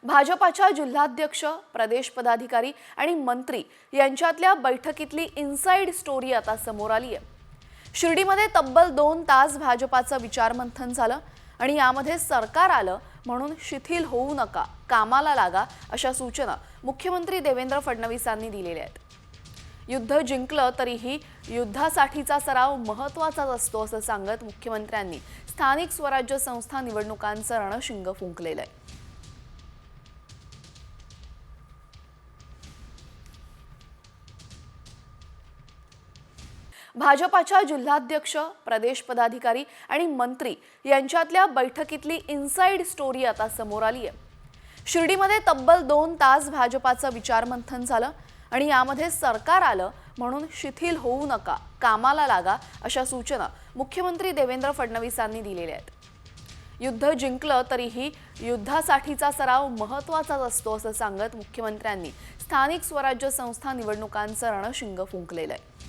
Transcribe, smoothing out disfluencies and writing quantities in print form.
भाजपाच्या जिल्हाध्यक्ष, प्रदेश पदाधिकारी आणि मंत्री यांच्यातल्या बैठकीतली इनसाइड स्टोरी आता समोर आली आहे। शिर्डीमध्ये तब्बल 2 तास भाजपाचं विचारमंथन झालं आणि यामध्ये सरकार आलं म्हणून शिथिल होऊ नका, कामाला लागा अशा सूचना मुख्यमंत्री देवेंद्र फडणवीसांनी दिलेल्या आहेत। युद्ध जिंकलं तरीही युद्धासाठीचा सराव महत्त्वाचाच असतो असं सांगत मुख्यमंत्र्यांनी स्थानिक स्वराज्य संस्था निवडणुकांचं रणशिंग फुंकलेलं आहे। भाजपाच्या जिल्हाध्यक्ष, प्रदेश पदाधिकारी आणि मंत्री यांच्यातल्या बैठकीतली इनसाइड स्टोरी आता समोर आली आहे। शिर्डीमध्ये तब्बल 2 तास भाजपाचं विचारमंथन झालं आणि यामध्ये सरकार आलं म्हणून शिथिल होऊ नका, कामाला लागा अशा सूचना मुख्यमंत्री देवेंद्र फडणवीसांनी दिलेल्या आहेत। युद्ध जिंकलं तरीही युद्धासाठीचा सराव महत्त्वाचाच असतो असं सांगत मुख्यमंत्र्यांनी स्थानिक स्वराज्य संस्था निवडणुकांचं रणशिंग फुंकलेलं आहे।